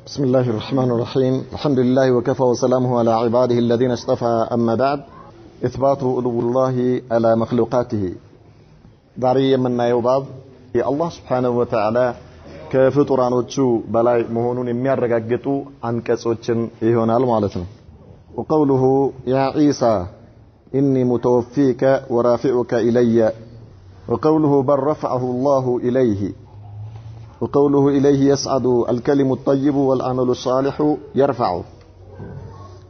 بسم الله الرحمن الرحيم. الحمد لله وكفى وسلامه على عباده الذين اصطفى. أما بعد، إثبات علو الله على مخلوقاته. داري من يوباب الله سبحانه وتعالى كفطرانوቹ በላይ መሆኑን የሚያረጋግጡ አንቀጾችን ይሆናል ማለት ነው። وقوله يا عيسى إني متوفيك ورافعك إلي، وقوله بل رفعه الله إليه، وقوله إليه يسعد الكلم الطيب والعمل الصالح يرفعه،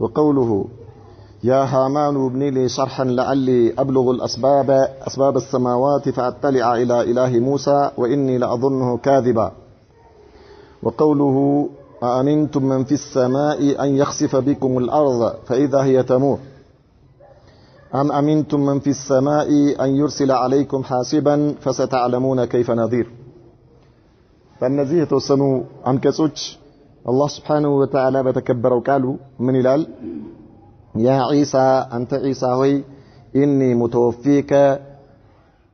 وقوله يا هامان ابن لي صرحا لعلي أبلغ أسباب السماوات فأطلع إلى إله موسى وإني لأظنه كاذبا، وقوله أأمنتم من في السماء أن يخسف بكم الأرض فإذا هي تمور، أم أمنتم من في السماء أن يرسل عليكم حاسبا فستعلمون كيف نذير. فالنزيه የተወሰኑ አንቀጾች አላህ Subhanahu Wa Ta'ala በተከበረው ቃሉ ምን ይላል? ያ ዒሳ አንተ ዒሳ ሆይ ኢኒ ሙተወፊከ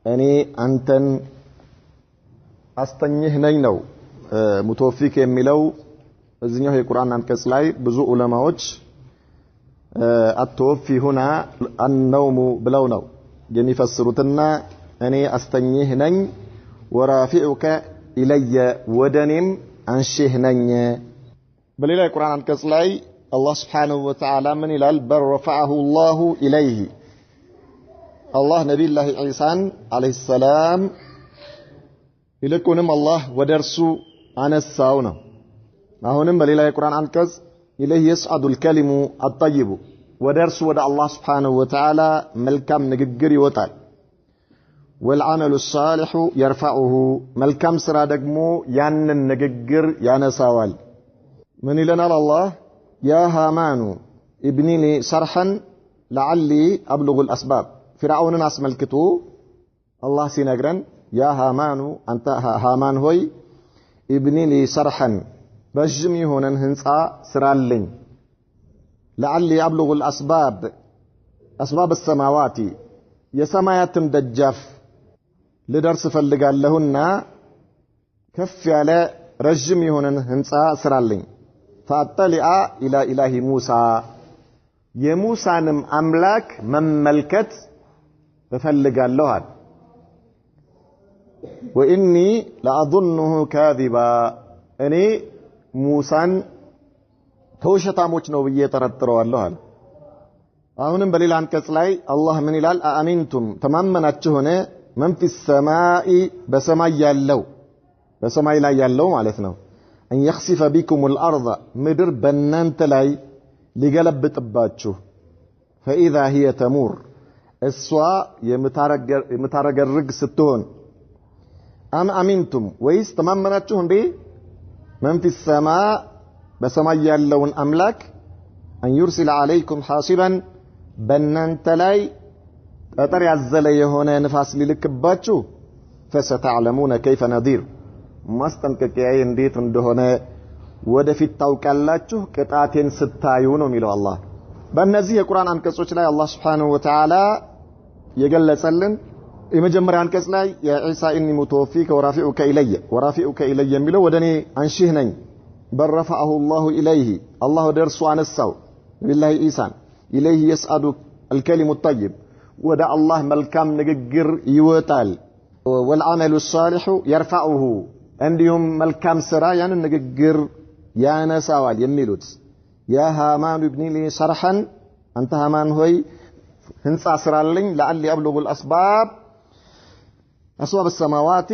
እኔ አንተን አስተኝህ ነኝ ነው። ሙተወፊከ የሚለው እዚህኛው የቁርአን አንቀጽ ላይ ብዙ ዑለማዎች አተወፊ ሁና አንነውሙ ብለው ነው የሚፈስሩትና እኔ አስተኝህ ነኝ ወራፊዑከ ኢለየ ወደኔም አንሺህ ነኝ። በሌላ የቁርአን አንቀጽ ላይ አላህ Subhanahu Wa Ta'ala ምን ይላል? በል ረፈዐሁ አላሁ ኢለይሂ አላህ ነቢዩላህ ዒሳን አለይሂ ሰላም ይልቁንም አላህ ወደ እርሱ አነሳው ነው። አሁንም በሌላ የቁርአን አንቀጽ ኢለይሂ የስዐዱል ከሊሙ አጠይቡ ወደ እርሱ ወደ አላህ Subhanahu Wa Ta'ala መልካም ንግግር ይወጣል። والعمل الصالح يرفعه ملكم سرا دغمو ያንን ንግግር ያነሳዋል። ምን ይለናል አላህ? يا هامان ابني لي صرحا لعلي أبلغ الأسباب فرعونን አስመልክቶ አላህ ሲነግረን يا هامان አንተ ሃማን ሆይ ابني لي صرحا ረጅም የሆነን ህንጻ ስራልኝ لعلي أبلغ أسباب السماوات የሰማያትን ደጃፍ ልደርስ ፈልጋለሁና ከፍ ያለ ረጅም የሆነን ህንጻ ስራልኝ። ፈአጠሊአ ኢላ ኢላሂ ሙሳ የሙሳንም አምላክ መመልከት እፈልጋለሁ አለ። ወኢኒ ለአظنه ካዚባ እኔ ሙሳን ተውሸታሞች ነው ብዬ ተጠረጥረዋለሁ አለ። አሁንም በሌላ አንቀጽ ላይ አላህ ምን ይላል? አአሚንቱም ተማመናችሁ ሆነ መን ፊ ሰማኢ በሰማይ ላይ ያለው ማለት ነው። አን يخسف بكم الارض ምድር በእናንተ ላይ ሊገለብጥባችሁ فاذا هي تمور እሷ የምታረገርግ ስትሆን አም አሚንቱም ወይስ ተማመናችሁ እንዴ መን ፊ ሰማእ በሰማይ ያለውን አምላክ አን يرسل عليكم حاصبا በእናንተ ላይ ጠጠር ያዘለ የሆነ ንፋስ ሊልክባችሁ فستعلمون كيف نذير ማስጠንቀቂያዬ እንዴት እንደሆነ ወደፊት ታውቃላችሁ ቅጣቴን ስታዩ ነው የሚለው አላህ። በእነዚህ የቁርአን አንቀጾች ላይ አላህ Subhanahu Wa Ta'ala የገለጸልን የመጀመሪያ አንቀጽ ላይ የዒሳ ኢኒ ሙተወፊከ ወራፊዑከ ኢለየ የሚለው ወደኔ አንሺህ ነኝ። በል ረፈዐሁ አላሁ ኢለይሂ አላህ ወደ እርሱ አነሳው ነቢዩላህ ዒሳን ኢለይሂ የስዐዱ الكلم الطيب ወደ አላህ መልካም ንግግር ይወጣል። والعمل الصالح يرفعه እንዲሁም መልካም ስራ ያንን ንግግር ያነሳዋል የሚሉት يا هامان ابن لي صرحا አንተ ሃማን ሆይ ህንጻ ስራልኝ لعلي أبلغ أسباب السماوات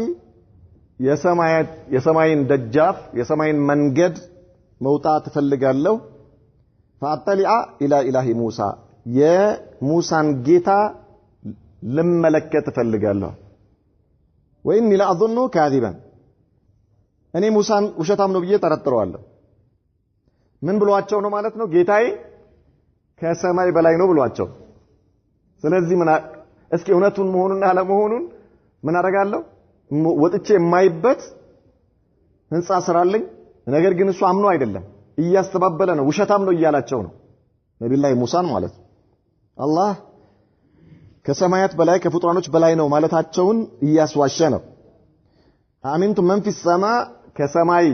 የሰማይን ደጃፍ የሰማይን መንገድ መውጣት ፈልጋለሁ فأطلع إلى إله موسى የሙሳን ጌታ ልመለከት ፈልጋለሁ። ወኢኒ ለአظنه ካዚባ እኔ ሙሳን ውሸታም ነው ብዬ ተጠረጥረዋለሁ። ምን ብሏቸው ነው ማለት ነው? ጌታዬ ከሰማይ በላይ ነው ብሏቸው። ስለዚህ እስኪ እውነቱን መሆኑን አለመሆኑን ምን አደርጋለሁ? ወጥቼ የማይበት ህንጻ ስራልኝ። ነገር ግን እሱ አምኖ አይደለም እያስተባበለ ነው፣ ውሸታም ነው እያላቸው ነው ነብዩላህ ሙሳን ማለት ነው። አላህ ከሰማያት በላይ ከፍጡራኖች በላይ ነው ማለታቸውን እያስዋሸ ነው። አሚንቱ መን ፊ ሰማ ከሰማይ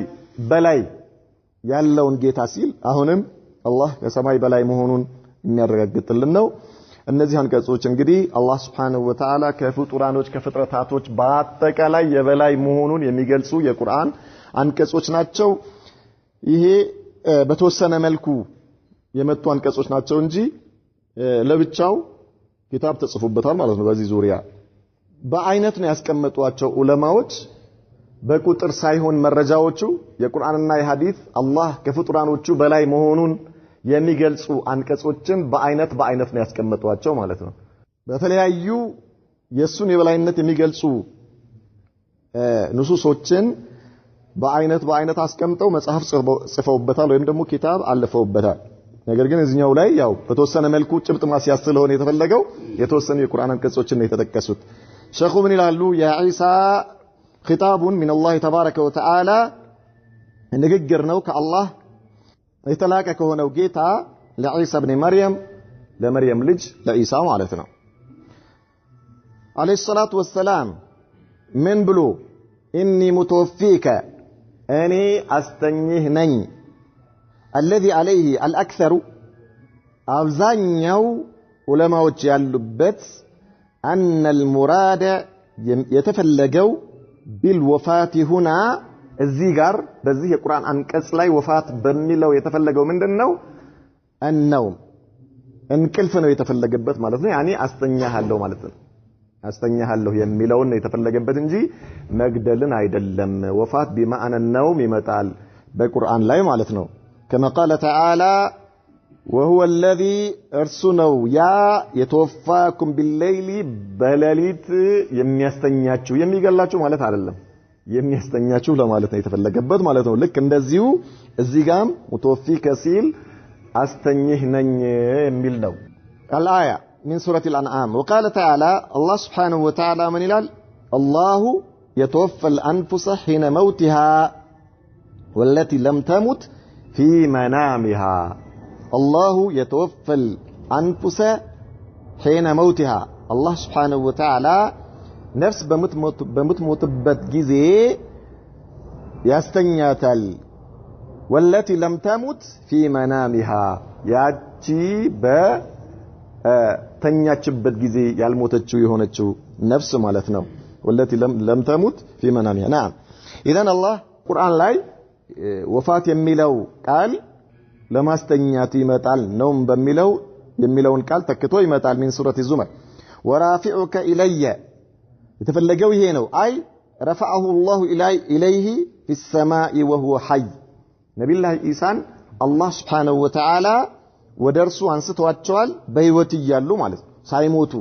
በላይ ያለውን ጌታ ሲል አሁንም አላህ ከሰማይ በላይ መሆኑን የሚያረጋግጥልን ነው። እነዚህ አንቀጾች እንግዲህ አላህ Subhanahu Wa Ta'ala ከፍጡራኖች ከፍጥረታቶች በአጠቃላይ የበላይ መሆኑን የሚገልጹ የቁርአን አንቀጾች ናቸው። ይሄ በተወሰነ መልኩ የመጡ አንቀጾች ናቸው እንጂ ለብቻው ኪታብ ተጽፎበታል ማለት ነው። በዚህ ዙሪያ በአይነት ነው ያስቀመጧቸው ዑለማዎች በቁጥር ሳይሆን መረጃዎቹ የቁርአንና የሐዲስ አላህ ከፍጡራኖቹ በላይ መሆኑን የሚገልጹ አንቀጾችን በአይነት ነው ያስቀመጧቸው ማለት ነው። በተለያዩ የሱን የበላይነት የሚገልጹ ንሱሶችን በአይነት አስቀምጠው መጽሐፍ ጽፈውበታል ወይም ደግሞ ኪታብ አልፈውበታል። ነገር ግን እዚህኛው ላይ ያው በተወሰነ መልኩ ጭብጥ ማስያዝ ስለሆነ የተፈለገው የተወሰኑ የቁርአን አንቀጾችን ነው የተጠቀሱት። ሸኹ ምን ይላሉ? የዒሳ ኺጣቡን ሚን አላህ ተባረከ ወተዓላ ንግግር ነው ከአላህ የተላከ ከሆነው ጌታ ለዒሳ ኢብኑ መርየም ለመርየም ልጅ ለዒሳ ማለት ነው አለይሂ ሰላቱ ወሰላም ምን ብሎ ኢኒ ሙተወፊከ እኔ አስተኝህ ነኝ الذي عليه الأكثر አብዛኛው ዑለማዎች ያሉበት أن المراد የተፈለገው بالوفاة هنا እዚህ ጋር በዚህ የቁርአን አንቀጽ ላይ ወፋት በሚለው የተፈለገው ምንድነው? النوم እንቅልፍ ነው የተፈለገበት ማለት ነው። ያኒ አስተኛሃለሁ ማለት ነው። አስተኛሃለሁ የሚለውን ነው የተፈለገበት እንጂ መግደልን አይደለም። ወፋት بمعنى النوم ይመጣል በቁርአን ላይ ማለት ነው። كما قال تعالى وهو الذي ارسنوا يا يتوفاكم بالليل بلاليت የሚያስተኛችሁ የሚገላችሁ ማለት አይደለም የሚያስተኛችሁ ለማለት ነው የተፈለገበት ማለት ነው። ልክ እንደዚሁ እዚህ ጋም ሙተወፊከ ሲል አስተኝህ ነኝ የሚል ነው። الآية من سورة الأنعام وقال تعالى الله سبحانه وتعالى من ይላል الله يتوفى الأنفس حين موتها والتي لم تمت في منامها الله يتوفى الأنفس حين موتها الله سبحانه وتعالى نفس بمتموتበት ጊዜ ያስተኛታል والتي لم تمت في منامها ያቺ በተኛችበት ጊዜ ያልሞተችው የሆነችው ነፍስ ማለት ነው والتي لم تمت في منامها نعم اذا الله ቁርአን ላይ ወፋት የሚለው ቃል ለማስተኛት ይመጣል ነው በሚለው የሚለውን ቃል ተክቶ ይመጣል من سورة الزمر ورافعك إلي የተፈለገው ይሄ ነው አይ رفعه الله إليه في السماء وهو حي ነብዩላህ ኢሳን አላህ Subhanahu Wa Ta'ala ወደርሱ አንስተዋቸዋል በህይወት ይያሉ ማለት ሳይሞቱ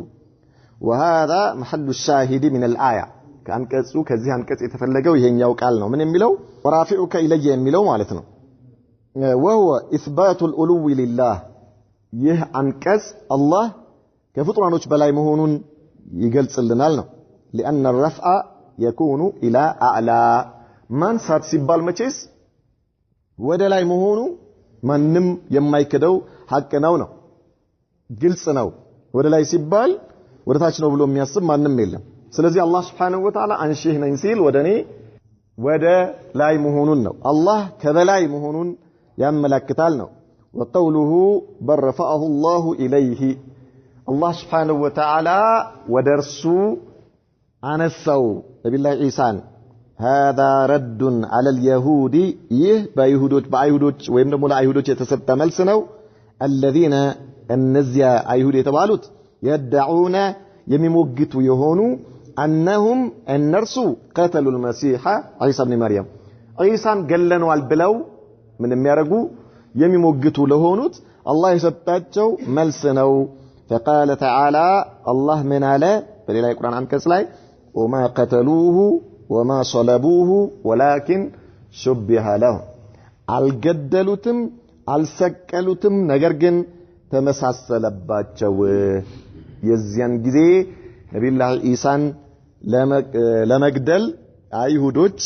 وهذا محل الشاهد من الآية ከአንቀጹ ከዚህ አንቀጽ የተፈለገው ይሄኛው ቃል ነው ምን የሚለው ورافعك إلي የሚለው ማለት ነው وهو إثبات الألو لله ይህ አንቀጽ አላህ ከፍጡራኖች በላይ መሆኑን ይገልጽልናል ነው لأن الرفع يكون إلى أعلى ማንሳት ሲባል መቼስ ወደ ላይ መሆኑ ማንንም የማይከደው ሐቅ ነው ግልጽ ነው ወደ ላይ ሲባል ወደ ታች ነው ብሎ የሚያስብ ማንም የለም ስለዚህ አላህ Subhanahu Wa Ta'ala አንሺህ ነኝ ሲል ወደኔ ወደ ላይ መሆኑን ነው አላህ ከበላይ መሆኑን ያመለክታል ነው وقوله بل رفعه الله إليه الله سبحانه وتعالى ودرس አነሳው ነብዩላህ ኢሳን هذا رد على اليهود ይህ በአይሁዶች ወይም ደግሞ ለአይሁዶች የተሰጠ መልስ ነው الذين እነዚያ አይሁድ የተባሉት يدعون የሚሞግቱ የሆኑ انهم እነርሱ قتلوا المسيح عيسى ابن مريم ኢሳን ገለነዋል ብለው ምን የሚያረጉ የሚሞግቱ ለሆኑት አላህ የሰጣቸው መልስ ነው فقال تعالى الله من على በሌላ የቁርአን አንቀጽ ላይ وما قتلوه وما صلبوه ولكن شبه له አልገደሉትም አልሰቀሉትም ነገር ግን ተመሳሰለባቸው የዚያን ጊዜ ነብዩላህ ኢሳን ለመግደል አይሁዶች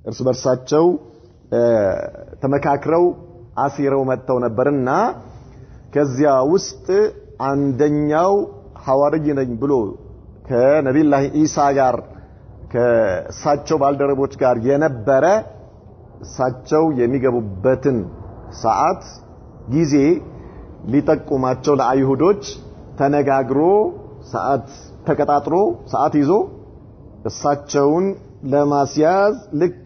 እርስ በርሳቸው ተመካክረው አሲረው መጥተው ነበርና ከዚያ ውስጥ አንደኛው ሐዋርይ ነኝ ብሎ ከነብዩላህ ኢሳ ጋር ከሳቸው ባልደረቦች ጋር የነበረ እሳቸው የሚገቡበትን ሰዓት ጊዜ ሊጠቁማቸው ለአይሁዶች ተነጋግሮ ሰዓት ተቀጣጥሮ ሰዓት ይዞ እሳቸውን ለማስያዝ ልክ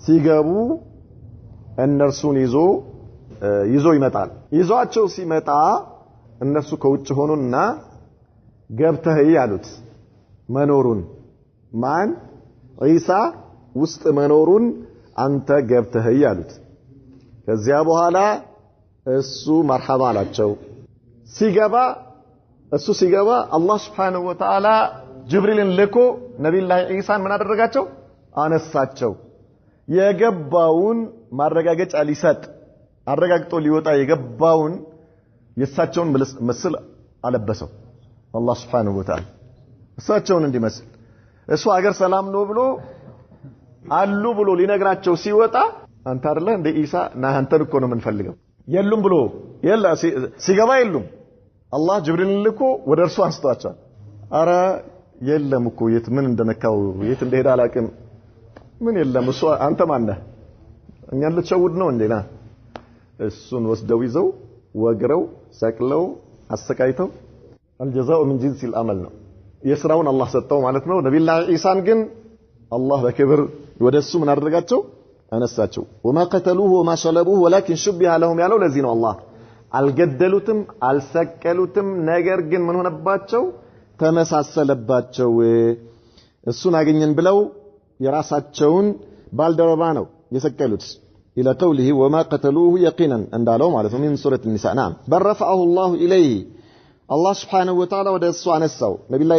ሲገቡ እነርሱን ይዞ ይመጣል። ይዟቸው ሲመጣ እነሱ ከውጭ ሆኑና ገብተህ ያሉት መኖሩን ማን ኢሳ ውስጥ መኖሩን አንተ ገብተህ ያሉት። ከዚያ በኋላ እሱ መርሐባ አላቸው። ሲገባ አላህ Subhanahu Wa Ta'ala ጅብሪልን ልኮ ነብዩላህ ኢሳን ምን አደረጋቸው? አነሳቸው። የገባውን ማረጋገጫ ሊሰጥ አረጋግጦ ሊወጣ የገባውን የእሳቸውን ምስል አለበሰው አላህ Subhanahu Wa Ta'ala እሳቸውን እንዲመስል። እሱ አገር ሰላም ነው ብሎ አሉ ብሎ ሊነግራቸው ሲወጣ አንተ አይደለ እንደ ኢሳ ና አንተን እኮ ነው የምንፈልገው የሉም ብሎ ሲገባ የሉም። አላህ ጅብሪልን ልኮ ወደ እርሱ አንስቷቸዋል። አረ የለም እኮ የት ምን እንደነካው የት እንደሄደ አላቅም። ምን የለም እሱ አንተ ማን ነህ? እኛን ልትሸውድ ነው እንዴ? ና እሱን ወስደው ይዘው ወግረው ሰቅለው አሰቃይተው الجزاء من جنس العمل ነው የሥራውን አላህ ሰጠው ማለት ነው። ነብዩላህ ኢሳን ግን አላህ በክብር ወደሱ ምን አደረጋቸው? አነሳቸው። وما قتلوه وما صلبوه ولكن شبه لهم ያለው ለዚህ ነው። አላህ አልገደሉትም አልሰቀሉትም፣ ነገር ግን ምን ሆነባቸው? ተመሳሰለባቸው። እሱን አገኘን ብለው የራሳቸውን ባልደረባ ነው የሰቀሉት። الى قوله وما قتلوه يقينا እንዳለው ማለት ነው። من سورة النساء نعم بل رفعه الله اليه الله سبحانه وتعالى ወደ እሱ አነሳው። ነብዩላህ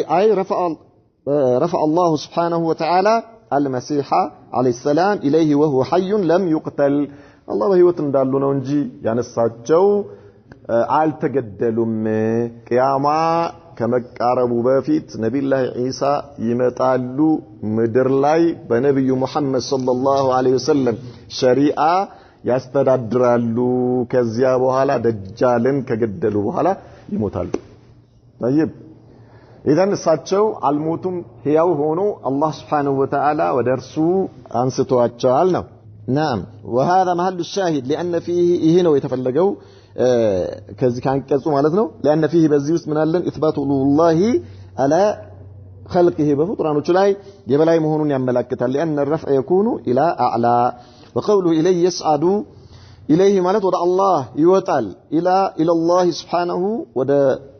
رفع الله سبحانه وتعالى المسيح عليه السلام اليه وهو حي لم يقتل الله በህይወት እንዳሉ ነው እንጂ ያነሳቸው አልተገደሉም። ቂያማ ከመቃረቡ በፊት ነብዩላህ ኢሳ ይመጣሉ ምድር ላይ በነብዩ መሐመድ ሰለላሁ ዐለይሂ ወሰለም ሸሪዓ ያስተዳድራሉ። ከዚያ በኋላ ደጃልን ከገደሉ በኋላ ይሞታሉ። طيب إذن እሳቸው አልሞቱም ሕያው ሆኖ አላህ Subhanahu Wa Ta'ala ወደ እርሱ አንስቷቸዋል ነው። نعم وهذا محل الشاهد لأن فيه ይሄ ነው የተፈለገው ከዚህ ካንቀጹ ማለት ነው። لأن فيه በዚህ ውስጥ ምን አለን? إثبات الله على خلقه በፍጡራኖቹ ላይ የበላይ መሆኑን ያመለክታል። لأن الرفع يكون إلى أعلى وقوله إليه يصعد إليه ማለት ወደ አላህ ይወጣል። إلى الله سبحانه ወደ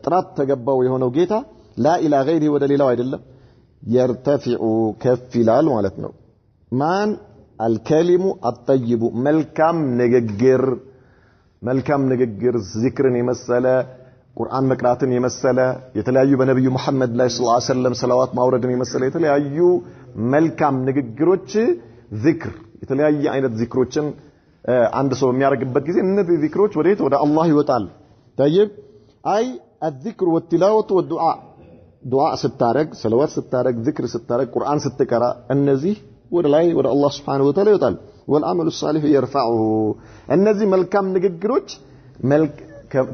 ጥራት ተገባው የሆነው ጌታ لا إلى غيره ወደ ሌላው አይደለም። يرتفع ከፍ ይላል ማለት ነው። ማን الكلم الطيب መልካም ንግግር ዚክርን የመሰለ ቁርአን መቅራትን የመሰለ የተለያዩ በነብዩ መሐመድ ላይ ሰለላሁ ዐለይሂ ወሰለም ሰላዋት ማውረድን የመሰለ የተለያዩ መልካም ንግግሮች ዚክር የተለያየ አይነት ዚክሮችን አንድ ሰው የሚያደርግበት ጊዜ እነዚህ ዚክሮች ወዴት ወደ አላህ ይወጣል። طيب አይ الذكر والتلاوة والدعاء ዱዓ ስታረግ ሰላዋት ስታረግ ዚክር ስታረግ ቁርአን ስትቀራ እነዚህ ወደ ላይ ወደ አላህ Subhanahu Wa Ta'ala ይወጣል። والعمل الصالح يرفعه እነዚህ መልካም ንግግሮች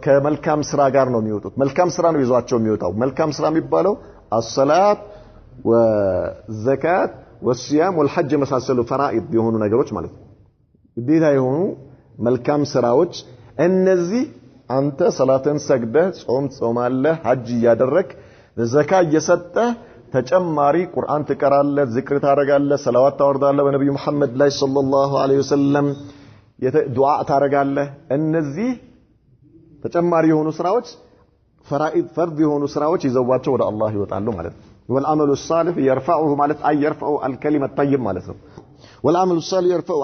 ከመልካም ስራ ጋር ነው የሚወጡት። መልካም ስራ ነው ይዟቸው የሚወጣው። መልካም ስራ የሚባለው الصلاة والزكاة والصيام والحج መሳሰሉ ፈራኢድ የሆኑ ነገሮች ማለት ነው። ግዴታ የሆኑ መልካም ስራዎች እነዚህ አንተ ሰላትን ሰግደህ ጾም ጾማለህ ሐጅ ያደረክ ዘካ እየሰጠህ ተጨማሪ ቁርአን ትቀራለህ ዚክር ታረጋለህ ሰላዋት ታወርዳለህ በነብዩ መሐመድ ላይ ሰለላሁ ዐለይሂ ወሰለም ዱዓ ታረጋለህ። እነዚህ ተጨማሪ የሆኑ ስራዎች ፈራኢድ ፈርድ የሆኑ ስራዎች ይዘዋቸው ወደ አላህ ይወጣሉ ማለት ነው። والعمل الصالح يرفعه ማለት አይ يرفع الكلمة الطيب ማለት ነው። والعمل الصالح يرفع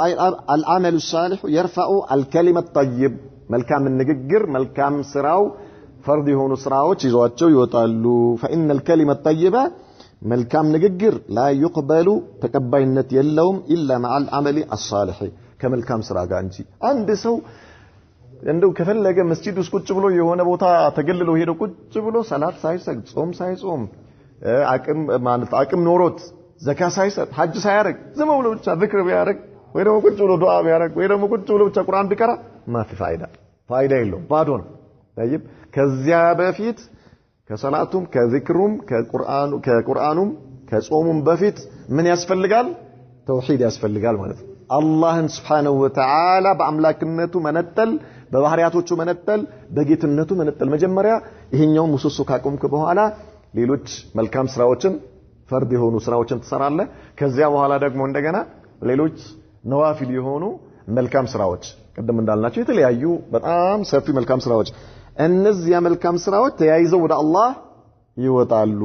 العمل الصالح يرفع الكلمة الطيب መልካም ንግግር መልካም ስራው ፈርድ የሆኑ ስራዎች ይዘዋቸው ይወጣሉ። فإن الكلمة الطيبة መልካም ንግግር لا يقبل ተቀባይነት የለውም إلا مع العمل الصالح ከመልካም ስራ ጋር እንጂ። አንድ ሰው እንደው ከፈለገ መስጂድ ውስጥ ቁጭ ብሎ የሆነ ቦታ ተገልሎ ሄዶ ቁጭ ብሎ ሰላት ሳይሰግድ ጾም ሳይጾም አቅም ኖሮት ዘካ ሳይሰጥ ሐጅ ሳያረግ ዝም ብሎ ብቻ ዚክር ቢያረግ ወይ ደግሞ ቁጭ ብሎ ዱዓ ቢያረግ ወይ ደግሞ ቁጭ ብሎ ብቻ ቁርአን ቢቀራ ማፊ ፋይዳ የለውም ባዶ ነው። طيب ከዚያ በፊት ከሰላቱም ከዚክሩም ከቁርአኑም ከጾሙም በፊት ምን ያስፈልጋል? ተውሂድ ያስፈልጋል ማለት ነው። አላህን Subhanahu Wa Ta'ala በአምላክነቱ መነጠል በባህሪያቶቹ መነጠል በጌትነቱ መነጠል መጀመሪያ ይሄኛው ምሰሶ ካቆምክ በኋላ ሌሎች መልካም ስራዎችን ፈርድ የሆኑ ስራዎችን ትሰራለህ ከዚያ በኋላ ደግሞ እንደገና ሌሎች ነዋፊል የሆኑ መልካም ስራዎች ቀደም እንዳልናቸው የተለያዩ በጣም ሰፊ መልካም ስራዎች እነዚያ መልካም ስራዎች ተያይዘው ወደ አላህ ይወጣሉ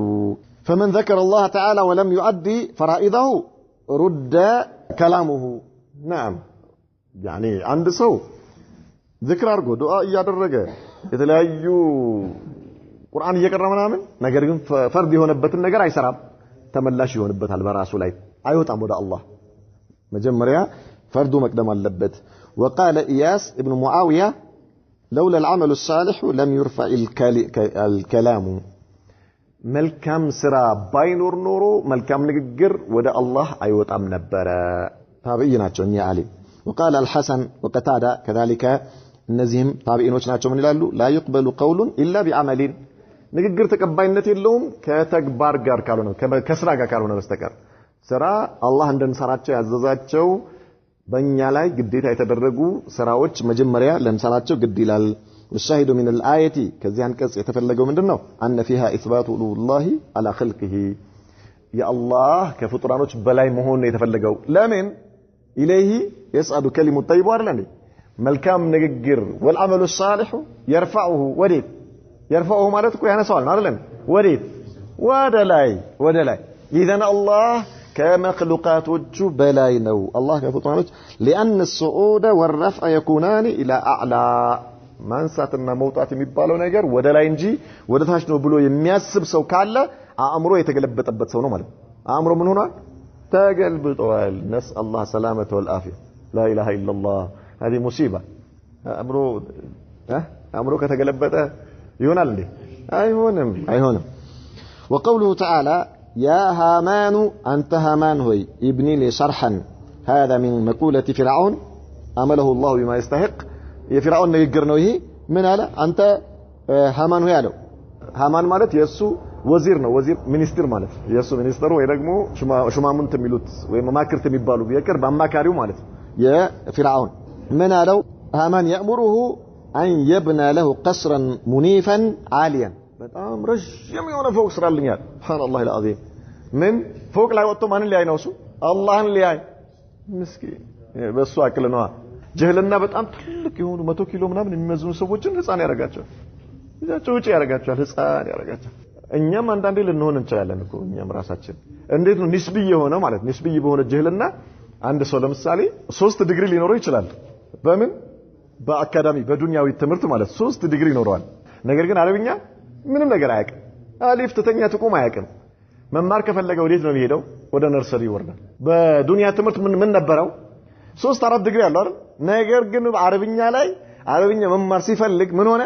فمن ذكر الله تعالى ولم يؤدي فرائضه رد كلامه نعم يعني عند ሰው ذكر አድርጎ ዱዓ እያደረገ የተለያዩ ቁርአን እየቀራ ምናምን ነገር ግን ፈርድ የሆነበትን ነገር አይሰራም ተመላሽ ይሆንበታል በራሱ ላይ አይወጣም ወደ አላህ መጀመሪያ ፈርዱ መቅደም አለበት وقال إياس ابن معاوية لولا العمل الصالح لم يرفع الكلام መልካም ስራ ባይኖር ኖሮ መልካም ንግግር ወደ አላህ አይወጣም ነበር ታብይ ናቸው እኛ አሊ وقال الحسن وقتادة كذلك እነዚህም ታብኢኖች ናቸው ምን ይላሉ لا يقبل قول إلا بعمل ንግግር ተቀባይነት የለውም ከተግባር ጋር ካልሆነ ከስራ ጋር ካልሆነ በስተቀር ስራ አላህ እንደንሰራቸው ያዘዛቸው በእኛ ላይ ግዴታ የተደረጉ ስራዎች መጀመሪያ ለንሰራቸው ግድ ይላል الشاهد من الآية كذي አንቀጽ የተፈለገው ምንድነው أن فيها إثبات الله على خلقه يا الله ከፍጡራኖች በላይ መሆን የተፈለገው ለምን إليه يسعد كلمة الطيب አይደል መልካም ንግግር والعمل الصالح يرفعه ወዴት يرفعه ማለት እኮ ያነሳዋል አይደል ወዴት ወደ ላይ إذن الله كمخلوقاتوቹ በላይ ነው الله ከፍጡራኖች لأن الصعود والرفع يكونان إلى أعلى ማንሳትና መውጣት የሚባለው ነገር ወደ ላይ እንጂ ወደ ታች ነው ብሎ የሚያስብ ሰው ካለ አእምሮ የተገለበጠበት ሰው ነው ማለት አእምሮ ምን ሆኗል ተገልብጧል نسأل الله سلامة والعافية لا إله إلا الله هذه مصيبة አእምሮ ከተገለበጠ ይሆናል እንዴ አይሆንም وقوله تعالى يا هامان أنت هامان هوي ابني لي شرحا هذا من مقولة فرعون عمله الله بما يستحق የፊራውን ንግግር ነው ይሄ ምን አለ አንተ ሃማን ሆይ አለው ሃማን ማለት የሱ ወዚር ነው ወዚር ሚኒስትር ማለት የሱ ሚኒስትር ወይ ደግሞ ሹማምንት የሚሉት ወይ መማክርት የሚባሉ የቅርብ አማካሪው ማለት የፊራውን ምን አለው ሃማን يأمره أن يبنى له قصرا منيفا عاليا በጣም ረጅም የሆነ ፎቅ ስራልኛል سبحان الله العظيم ምን ፎቅ ላይ ወጥቶ ማንን ሊያይ ነው እሱ አላህን ሊያይ ምስኪን በሱ አክል ነው ጀህልና በጣም ትልቅ የሆኑ 100 ኪሎ ምናምን የሚመዝኑ ሰዎችን ህፃን ያረጋቸዋል ጩጭ ያረጋቸዋል ህፃን ያረጋቸዋል እኛም አንዳንዴ ልንሆን እንችላለን እኮ እኛም ራሳችን እንዴት ነው ንስብይ የሆነ ማለት ንስብይ በሆነ ጀህልና አንድ ሰው ለምሳሌ 3 ዲግሪ ሊኖረው ይችላል በምን በአካዳሚ በዱንያዊ ትምህርት ማለት 3 ዲግሪ ይኖረዋል ነገር ግን አረብኛ ምንም ነገር አያውቅም አሊፍ ተተኛ ትቁም አያውቅም መማር ከፈለገ ወዴት ነው የሚሄደው ወደ ነርሰሪ ይወርዳል በዱንያ ትምህርት ምን ነበረው 3-4 ዲግሪ ያለው አይደል ነገር ግን አረብኛ ላይ አረብኛ መማር ሲፈልግ ምን ሆነ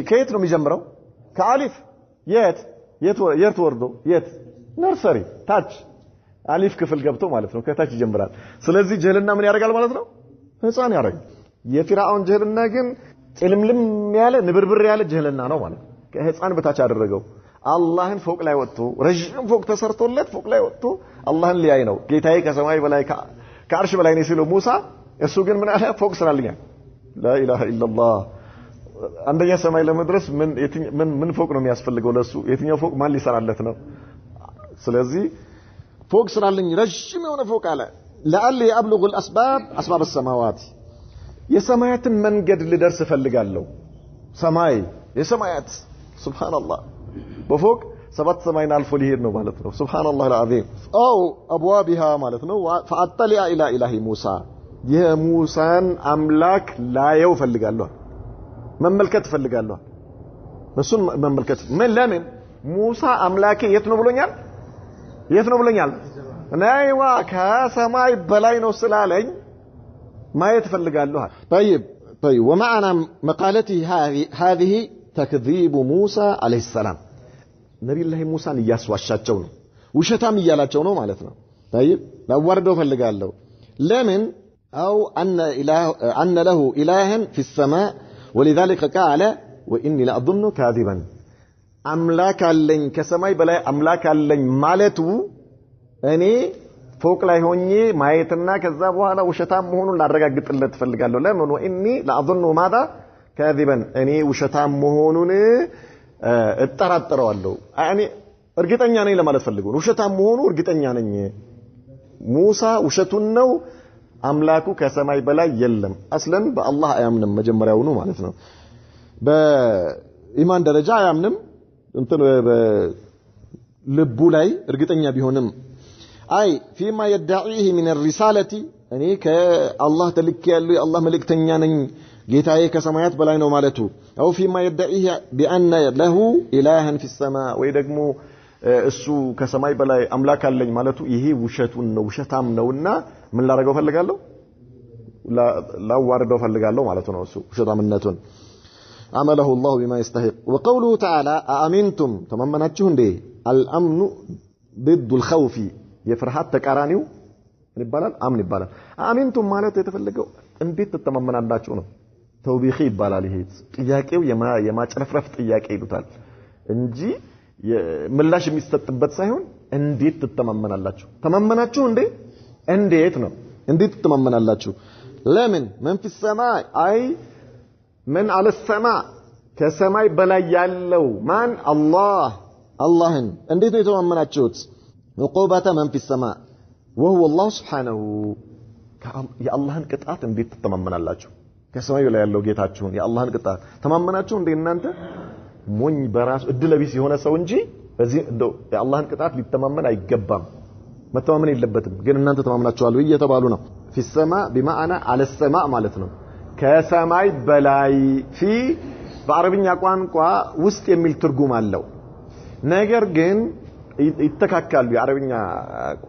ከየት ነው የሚጀምረው ከአሊፍ የት ወርዶ ነርሰሪ ታች አሊፍ ክፍል ገብቶ ማለት ነው ከታች ይጀምራል ስለዚህ ጀህልና ምን ያደርጋል ማለት ነው ህፃን ያደርጋል የፊራውን ጀህልና ግን ጥልምልም ያለ ንብርብር ያለ ጀህልና ነው ማለት ከህፃን በታች ያደረገው አላህን ፎቅ ላይ ወጥቶ ረጅም ፎቅ ተሰርቶለት ፎቅ ላይ ወጥቶ አላህን ሊያይ ነው ጌታዬ ከሰማይ በላይ ከአርሽ በላይ ነው ሲለው ሙሳ እሱ ግን ምን አለ ፎቅ ስራልኛል لا اله الا الله አንደኛ ሰማይ ለመድረስ ምን ፎቅ ነው የሚያስፈልገው ለሱ የትኛው ፎቅ ማን ሊሰራለት ነው ስለዚህ ፎቅ ስራልኝ ረጅም የሆነ ፎቅ አለ لعلي ابلغ اسباب السماوات የሰማያትን መንገድ ልደርስ ፈልጋለሁ ሰማይ የሰማያት ሱብሃንአላህ በፎቅ 7 ሰማይን አልፎ ሊሄድ ነው ማለት ነው ሱብሃንአላህ العظيم او ابوابها ማለት ነው فاطلع الى اله موسى የሙሳን አምላክ ላየው ፈልጋለሁ መመልከት ፈልጋለሁ እሱን መመልከት ለምን ሙሳ አምላኬ የት ነው ብሎኛል ናይዋ ከሰማይ በላይ ነው ስላለኝ ማየት ፈልጋለሁ طيب ومعنى مقالته هذه تكذيب موسى عليه السلام ነብዩ الله موسى ያስዋሻቸው ነው ውሸታም ይያላቸው ነው ማለት ነው طيب ለወርደው ፈልጋለሁ ለምን أو أن له إلها في السماء ولذلك قال وإني لأظن كاذبا أملاك اللين كسماي بلا أملاك اللين مالتو أني ፎቅ ላይ ሆኜ ማየትና ከዛ በኋላ ውሸታም መሆኑን ላረጋግጥለት ፈልጋለሁ ለምን ወኢኒ ለአظن ماذا كاذبا እኔ ውሸታም መሆኑን እጠራጠረዋለሁ ያኒ እርግጠኛ ነኝ ለማለት ፈልገው ውሸታም መሆኑ እርግጠኛ ነኝ ሙሳ ውሸቱን ነው አምላኩ ከሰማይ በላይ የለም አስለን በአላህ አያምንም መጀመሪያው ነው ማለት ነው በኢማን ደረጃ አያምንም እንትን ልቡ ላይ እርግጠኛ ቢሆንም አይ فيما يدعيه من الرساله እኔ ከአላህ ተልክ ያለው የአላህ መልእክተኛ ነኝ ጌታዬ ከሰማያት በላይ ነው ማለቱ او فيما يدعيه بان له الها في السماء ወይ ደግሞ እሱ ከሰማይ በላይ አምላክ አለኝ ማለቱ ይሄ ውሸቱን ነው ውሸታም ነውና ምን ላረጋው ፈልጋለሁ ላዋርደው ፈልጋለሁ ማለት ነው እሱ ውሸታምነቱን عمله الله بما يستحق وقوله تعالى أأمنتم تمامناችሁ እንዴ الامن ضد الخوف የፍርሃት ተቃራኒው ይባላል አምን ይባላል አሚንቱም ማለት የተፈለገው እንዴት ተተማመናላችሁ ነው ተውቢኺ ይባላል ይሄ ጥያቄው የማጨረፍረፍ ጥያቄ ይሉታል እንጂ ምላሽ የሚሰጥበት ሳይሆን እንዴት ተተማመናላችሁ ተማመናችሁ እንዴ እንዴት ነው እንዴት ተተማመናላችሁ ለምን من في السماء اي من على السماء ከሰማይ በላይ ያለው ማን አላህን እንዴት ነው የተማመናችሁት عقوبة من في السماء وهو الله سبحانه يا الله ቅጣት እንዴት ተተማመናላችሁ ከሰማይ ላይ ያለው ጌታችሁን ያ አላህን ቅጣት ተማመናችሁ እንዴ እናንተ ሞኝ በራሱ እድለቢስ የሆነ ሰው እንጂ በዚህ እንደው ያ አላህን ቅጣት ሊተማመን አይገባም መተማመን የለበትም ግን እናንተ ተማመናችኋል ወይ እየተባሉ ነው في السماء بمعنى على السماء ማለት ነው ከሰማይ በላይ في በአረብኛ ቋንቋ ውስጥ የሚል ትርጉም አለው ነገር ግን ይተካካሉ የአረብኛ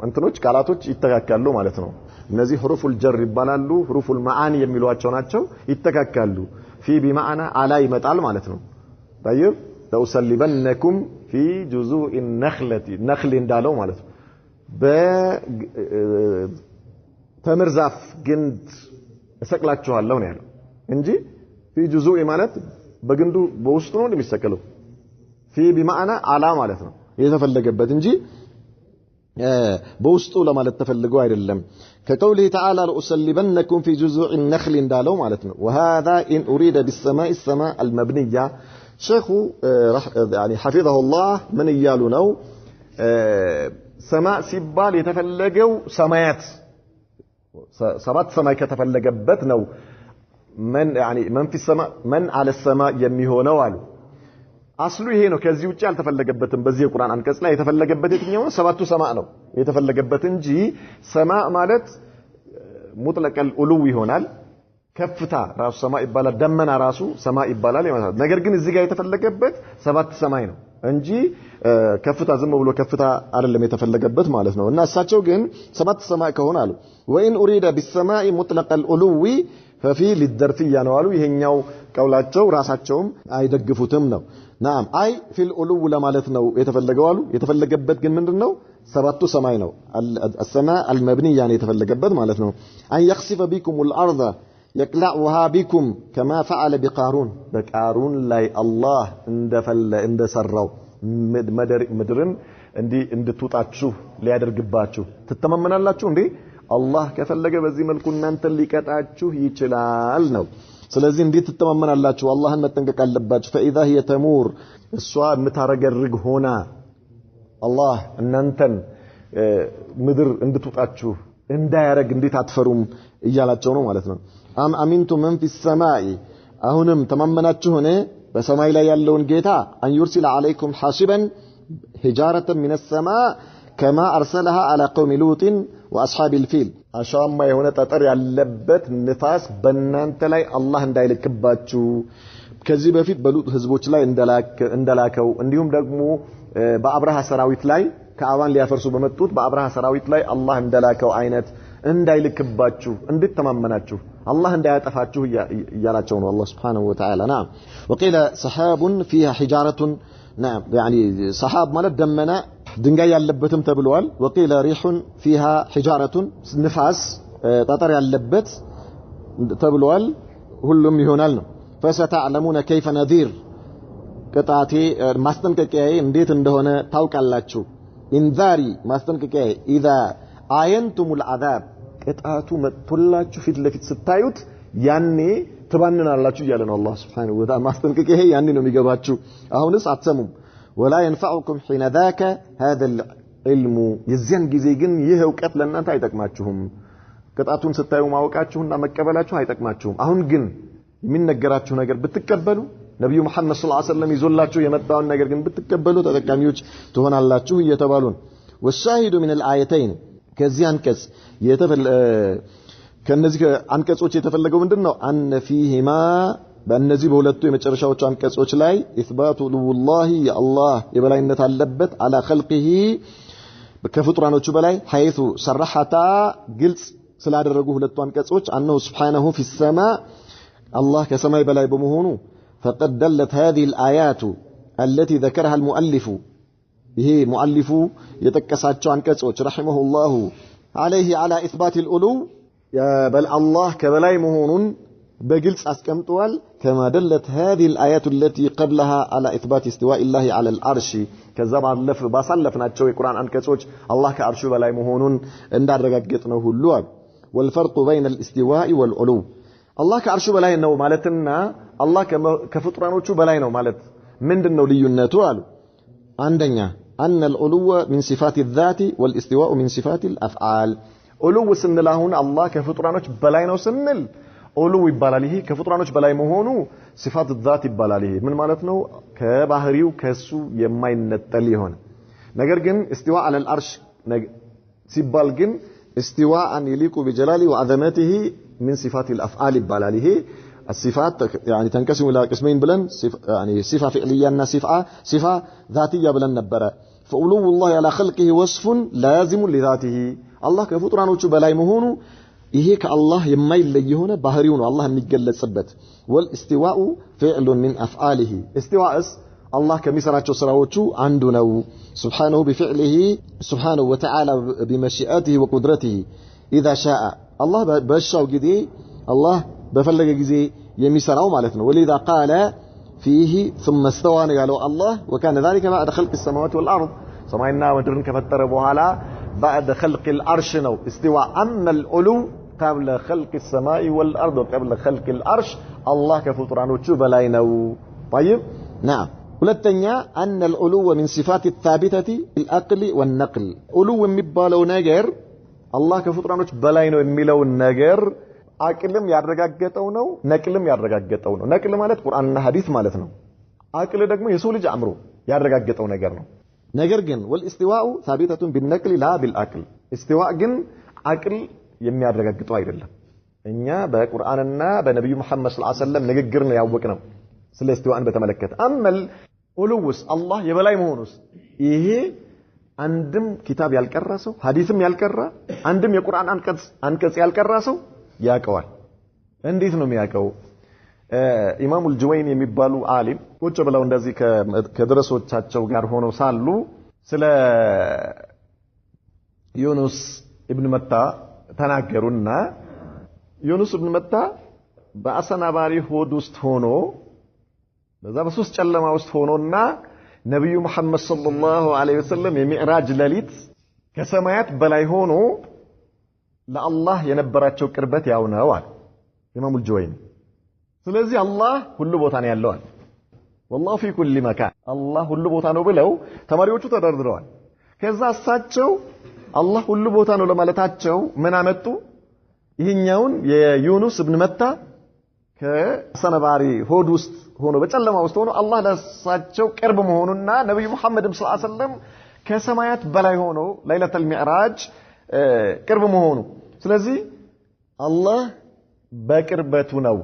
እንትኖች ቃላቶች ይተካካሉ ማለት ነው እነዚህ حروفul ጀር ይባላሉ حروفul ማዓኒ የሚሏቸው ናቸው ይተካካሉ في بمعنى على ይመጣል ማለት ነው طيب لأسلبنكم في جذوع النخلة نخل እንዳለው ማለት ነው በተምር ዛፍ ግንድ እሰቅላችኋለሁ ነው ያለው እንጂ في جذوع ማለት በግንዱ በውስጡ ነው እንደሚሰቀለው في بمعنى على ማለት ነው የተፈለገበት እንጂ በውስጡ ለማለት ተፈልገው አይደለም ከቀውሊ ተዓላ ለኡሰልበነኩም في جذوع النخل እንዳለው ማለት ነው وهذا ان اريد بالسماء السماء المبنيه شيخ يعني حفظه الله من እያሉ ነው ሰማይ ሲባል የተፈለገው ሰማያት ሰባት ሰማይ ከተፈለገበት ነው من يعني من في السماء من على السماء የሚሆነው አሉ አስሉ ይሄ ነው ከዚህ ውጪ አልተፈለገበትም በዚህ ቁርአን አንቀጽ ላይ የተፈለገበት የትኛው ሰባቱ ሰማይ ነው የተፈለገበት እንጂ ሰማይ ማለት ሙጥለቀል ኡሉ ይሆናል ከፍታ ራሱ ሰማይ ይባላል ደመና ራሱ ሰማይ ይባላል ማለት ነገር ግን እዚህ ጋር የተፈለገበት ሰባት ሰማይ ነው እንጂ ከፍታ ዝም ብሎ ከፍታ አይደለም የተፈለገበት ማለት ነው እና እሳቸው ግን ሰባት ሰማይ ከሆነ አሉ ወይን ኡሪዳ ቢሰማይ ሙጥለቀል ኡሉዊ ففي للدرفيه ነው አሉ ይሄኛው ቀውላቸው ራሳቸውም አይደግፉትም ነው نعم اي في العلو ለማለት ነው የተፈለገው አሉ የተፈለገበት ግን ምንድነው ሰባቱ ሰማይ ነው السماء المبنيه يعني የተፈለገበት ማለት ነው ان يخسف بكم الارض يقلعها بكم كما فعل بقارون بقارون ላይ አላህ እንደሰራው ምድርን እንድትውጣችሁ ሊያደርግባችሁ ትተማመናላችሁ እንዴ አላህ ከፈለገ በዚህ መልኩ እናንተን ሊቀጣችሁ ይችላል ነው ስለዚህ እንዴት ተተማመናላችሁ አላህን መጠንቀቅ አለባችሁ فاذا هي تمور እሷ የምታረገርግ ሆና አላህ እናንተን ምድር እንድትውጣችሁ እንዳያረግ እንዴት አትፈሩም እያላቸው ነው ማለት ነው አም አሚንቱ من في السماء አሁንም ተማመናችሁ ሆነ በሰማይ ላይ ያለውን ጌታ ان يرسل عليكم حاصبا حجاره من السماء كما ارسلها على قوم لوط واصحاب الفيل አሻማ የሆነ ጠጠር ያለበት ንፋስ በእናንተ ላይ አላህ እንዳይልክባችሁ ከዚህ በፊት በሉጥ ህዝቦች ላይ እንደላከው እንዲሁም ደግሞ በአብርሃ ሰራዊት ላይ ከአባን ሊያፈርሱ በመጡት በአብርሃ ሰራዊት ላይ አላህ እንደላከው አይነት እንዳይልክባችሁ እንድትተማመናችሁ አላህ እንዳያጠፋችሁ እያላቸው ነው አላህ Subhanahu Wa Ta'ala نعم وقيل سحاب فيها حجارة نعم يعني سحاب ማለት ደመና ድንጋይ ያለበትም ተብሏል وقيل ريح فيها حجارة ንፋስ ጠጠር ያለበት ተብሏል ሁሉም ይሆናል ነው فستعلمون كيف نذير ቅጣቴ ማስጠንቀቂያዬ እንዴት እንደሆነ ታውቃላችሁ ኢንዛሪ ማስጠንቀቂያዬ اذا አየንቱሙል አዛብ ቅጣቱ መጥቶላችሁ ፊት ለፊት ስታዩት ያኔ ትባንናላችሁ እያለ ነው አላህ Subhanahu Wa Ta'ala ማስጠንቀቂያ ይሄ ያኔ ነው የሚገባችሁ አሁንስ አትሰሙም ولا ينفعكم حين ذاك هذا العلم የዚያን ጊዜ ግን ይህ ዕውቀት ለእናንተ አይጠቅማችሁም ቅጣቱን ስታዩ ማወቃችሁና መቀበላችሁ አይጠቅማችሁም አሁን ግን የሚነገራችሁ ነገር ብትቀበሉ ነብዩ መሐመድ ሰለላሁ ዐለይሂ ወሰለም ይዞላችሁ የመጣውን ነገር ግን ብትቀበሉ ተጠቃሚዎች ትሆናላችሁ እየተባሉን والشاهد من الآيتين ከዚህ አንቀጽ ከነዚህ አንቀጾች የተፈለገው ምንድነው አን ፊሂማ በእነዚህ በሁለቱ የመጨረሻዎቹ አንቀጾች ላይ ኢስባቱ ሉላሂ የአላህ የበላይነት አለበት على خلقه ከፍጡራኖቹ በላይ حيث صرحتا ግልጽ ስላደረጉ ሁለቱ አንቀጾች أنه سبحانه في السماء الله ከሰማይ በላይ በመሆኑ فقد دلت هذه الآيات التي ذكرها المؤلف ይሄ ሙአሊፉ የጠቀሳቸው አንቀጾች رحمه الله عليه على إثبات الألو بل الله كبلاي مهونون بجلس أسكمتوال كما دلت هذه الآيات التي قبلها على إثبات استواء الله على العرش كذب على باصلفنا تشوي القرآن عن كسوج الله كعرش بلاي مهونون اندار رجعتنا اللواب والفرق بين الاستواء والعلو الله كعرش بلاي نو مالتنا الله كفطرانو شو بلاي نو مالت من دنو ليوناتو عندنا أن العلو من صفات الذات والاستواء من صفات الأفعال علو سنلهون الله كفطرانوች በላይ ነው ስንል علو ይባላል ይሄ ከፍጡራኖች በላይ መሆኑ صفات الذات ይባላል ይሄ ምን ማለት ነው ከባህሪው ከሱ የማይነጠል ይሆን ነገር ግን استواء على العرش ሲባል ግን استواء يليق بجلاله وعظمته من صفات الافعال ይባላል ይሄ الصفات يعني تنقسم الى قسمين بلن يعني صفه فعليه እና صفه ذاتيه بلن ነበረ فعلو الله على خلقه وصف لازم لذاته الله ከፍጡራኖቹ በላይ መሆኑ ይሄ ከአላህ የማይለይ ሆነ ባህሪው ነው አላህ የሚገለጽበት والاستواء فعل من افعاله استواء الله ከሚሰራቸው ስራዎቹ አንዱ ነው سبحانه بفعله سبحانه وتعالى بمشيئته وقدرته اذا شاء الله በሻው ጊዜ الله በፈለገ ጊዜ የሚሰራው ማለት ነው ولذا قال فيه ثم استوى قالوا الله وكان ذلك بعد خلق السماوات والارض سماينا مدرن كفتر بوحالا بعد خلق العرش نو استواء اما العلو قبل خلق السماء والارض وقبل خلق العرش الله كفطرانوቹ በላይ ነው طيب نعم ሁለተኛ ان العلو من صفات الثابته العقل والنقل علو የሚባለው ነገር الله ከፍጡራኖች በላይ ነው የሚለው ነገር አቅልም ያረጋገጠው ነው ነቅልም ያረጋገጠው ነው ነቅል ማለት ቁርአንና ሐዲስ ማለት ነው አቅል ደግሞ የሰው ልጅ አእምሮ ያረጋገጠው ነገር ነው ነገር ግን ወልኢስቲዋኡ ثابته بالنقل لا بالعقل استواء ግን አቅል የሚያረጋግጠው አይደለም እኛ በቁርአንና በነብዩ መሐመድ ሰለላሁ ዐለይሂ ወሰለም ንግግር ነው ያወቅነው ስለ ኢስቲዋእን በተመለከተ አመል ኡሉውስ አላህ የበላይ መሆኑስ ይሄ አንድም ኪታብ ያልቀራ ሰው ሐዲስም ያልቀራ አንድም የቁርአን አንቀጽ ያልቀራ ሰው ያቀዋል እንዴት ነው የሚያቀው ኢማሙ አልጁወይኒ የሚባሉ ዓሊም ቁጭ ብለው እንደዚህ ከድረሶቻቸው ጋር ሆነው ሳሉ ስለ ዩኑስ ኢብኑ መታ ተናገሩና ዩኑስ ኢብኑ መታ በአሰናባሪ ሆድ ውስጥ ሆኖ በዛ በሶስት ጨለማ ውስጥ ሆኖና ነብዩ መሐመድ ሰለላሁ ዐለይሂ ወሰለም የሚዕራጅ ሌሊት ከሰማያት በላይ ሆኖ ለአላህ የነበራቸው ቅርበት ያው ነው አለ ኢማሙ አልጁወይኒ ስለዚህ አላህ ሁሉ ቦታ ነው ያለው والله في كل مكان الله ሁሉ ቦታ ነው ብለው ተማሪዎቹ ተደርድረዋል ከዛ እሳቸው አላህ ሁሉ ቦታ ነው ለማለታቸው ምን አመጡ ይሄኛውን የዩኑስ ኢብኑ መታ ከሰነባሪ ሆድ ውስጥ ሆኖ በጨለማ ውስጥ ሆኖ አላህ ለሳቸው ቅርብ መሆኑና ነብዩ መሐመድ ሰለላሁ ዐለይሂ ወሰለም ከሰማያት በላይ ሆኖ ለይለቱል ሚዕራጅ ቅርብ መሆኑ ስለዚህ አላህ በቅርበቱ ነው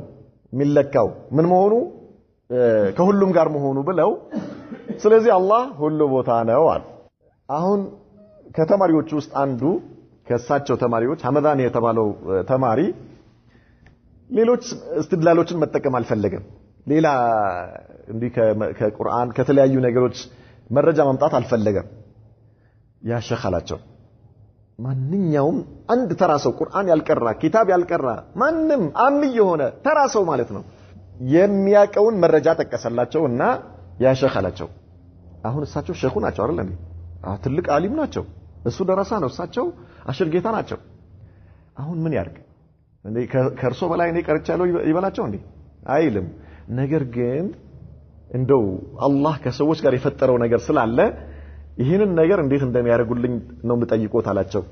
ሚለካው ምን መሆኑ ከሁሉም ጋር መሆኑ ብለው ስለዚህ አላህ ሁሉ ቦታ ነው አሉ አሁን ከተማሪዎቹ ውስጥ አንዱ ከሳቸው ተማሪዎች ሐመዳን የተባለው ተማሪ ሌሎች እስትድላሎችን መጠቀም አልፈለገም ሌላ እንዲህ ከቁርአን ከተለያዩ ነገሮች መረጃ ማምጣት አልፈለገም ያ ሸኽ አላቸው ማንኛውም አንድ ተራ ሰው ቁርአን ያልቀራ ኪታብ ያልቀራ ማንም አሚ የሆነ ተራ ሰው ማለት ነው የሚያቀውን መረጃ ተቀሰላቸውና ያ ሸኽ አላቸው አሁን እሳቸው ሸኹ ናቸው አይደል ትልቅ ዓሊም ናቸው እሱ ደረሳ ነው እሳቸው አሽር ጌታ ናቸው አሁን ምን ያርግ እንዴ ከርሶ በላይ እኔ ቀርቻለሁ ይበላቸው እንዴ አይልም ነገር ግን እንደው አላህ ከሰዎች ጋር የፈጠረው ነገር ስላለ ይሄንን ነገር እንዴት እንደሚያደርጉልኝ ነው የምጠይቆት አላቸው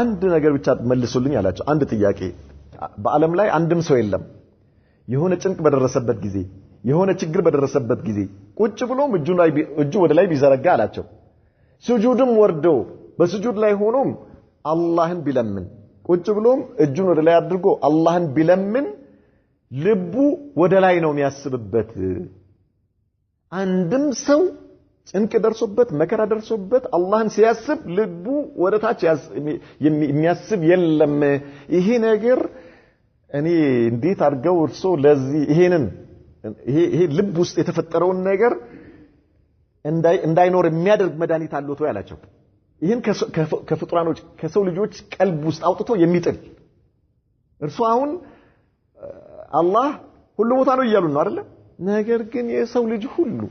አንድ ነገር ብቻ መልሱልኝ አላቸው አንድ ጥያቄ በአለም ላይ አንድም ሰው የለም የሆነ ጭንቅ በደረሰበት ጊዜ የሆነ ችግር በደረሰበት ጊዜ ቁጭ ብሎም እጁ ወደ ላይ ቢዘረጋ አላቸው ስጁድም ወርዶ በስጁድ ላይ ሆኖም አላህን ቢለምን ቁጭ ብሎም እጁን ወደ ላይ አድርጎ አላህን ቢለምን ልቡ ወደ ላይ ነው የሚያስብበት አንድም ሰው ጭንቅ ደርሶበት መከራ ደርሶበት አላህን ሲያስብ ልቡ ወደ ታች የሚያስብ የለም ይሄ ነገር እኔ እንዴት አድርገው እርሶ ለዚህ ይሄ ልብ ውስጥ የተፈጠረውን ነገር እንዳይኖር የሚያደርግ መድኃኒት አለው ተው ያላቸው ይሄን ከፍጡራኖች ከሰው ልጆች ቀልብ ውስጥ አውጥቶ የሚጥል እርሱ አሁን አላህ ሁሉ ቦታ ነው ይያሉ ነው አይደል ነገር ግን የሰው ልጅ ሁሉ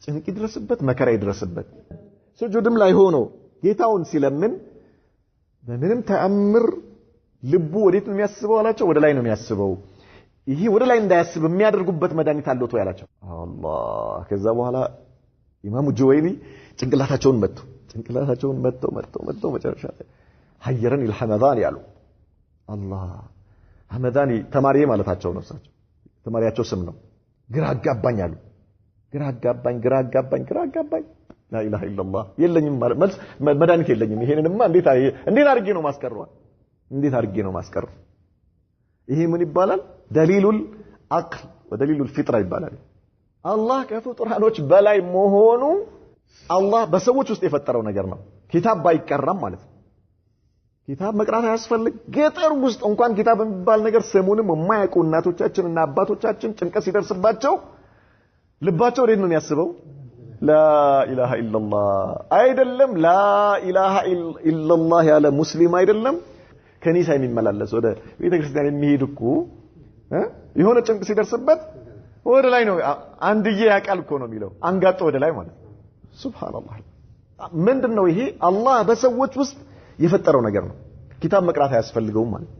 ጭንቅ ይድረስበት መከራ ይድረስበት ስጁድም ላይ ሆኖ ጌታውን ሲለምን በምንም ተአምር ልቡ ወዴት ነው የሚያስበው አላቸው ወደ ላይ ነው የሚያስበው ይሄ ወደ ላይ እንዳያስብ የሚያደርጉበት መድኃኒት አለው ተው ያላቸው አላህ ከዛ በኋላ ኢማሙ ጁወይኒ ጭንቅላታቸውን መጥተው መጨረሻ ሀየረን الحمداني ያሉ አላህ ሐመዳኒ ተማሪዬ ማለታቸው ነው እሳቸው ተማሪያቸው ስም ነው ግራ አጋባኝ አሉ ግራ አጋባኝ لا اله الا الله የለኝም ማለት መድኃኒት የለኝም ይሄንንማ እንዴት አድርጌ ነው ማስቀረው ይሄ ምን ይባላል ደሊሉል አቅል ወደሊሉል ፊጥራ ይባላል አላህ ከፍጡራኖች በላይ መሆኑ አላህ በሰዎች ውስጥ የፈጠረው ነገር ነው ኪታብ ባይቀራም ማለት ነው ኪታብ መቅራት ያስፈልግ ገጠር ውስጥ እንኳን ኪታብ የሚባል ነገር ስሙንም የማያውቁ እናቶቻችንና አባቶቻችን ጭንቀት ሲደርስባቸው ልባቸው ወዴት ነው የሚያስበው ላ ኢላሃ ኢላላህ አይደለም ላ ኢላሃ ኢላላህ ያለ ሙስሊም አይደለም ከኒሳ የሚመላለስ ወደ ቤተክርስቲያን የሚሄድ እኮ የሆነ ጭንቅ ሲደርስበት ወደ ላይ ነው አንድዬ ያቃል እኮ ነው የሚለው አንጋጦ ወደ ላይ ማለት ሱብሃንአላህ ምንድነው ይሄ አላህ በሰዎች ውስጥ የፈጠረው ነገር ነው ኪታብ መቅራት ያስፈልገው ማለት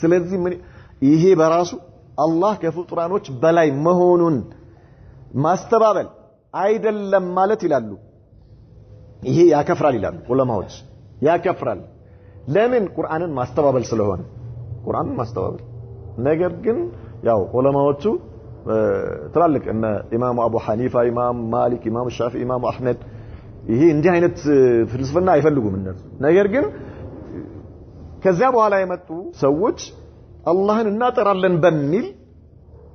ስለዚህ ይሄ በራሱ አላህ ከፍጡራኖች በላይ መሆኑን ማስተባበል አይደለም ማለት ይላሉ ይሄ ያከፍራል ይላሉ ዑለማዎች ያከፍራል ለምን ቁርአንን ማስተባበል ስለሆነ ቁርአንን ማስተባበል ነገር ግን ያው ዑለማዎቹ ትላልቅ እነ ኢማሙ አቡ ሐኒፋ ኢማም ማሊክ ኢማም ሻፊዒ ኢማም አህመድ ይሄ እንዲህ አይነት ፍልስፍና አይፈልጉም እነሱ ነገር ግን ከዛ በኋላ የመጡ ሰዎች አላህን እናጠራለን በሚል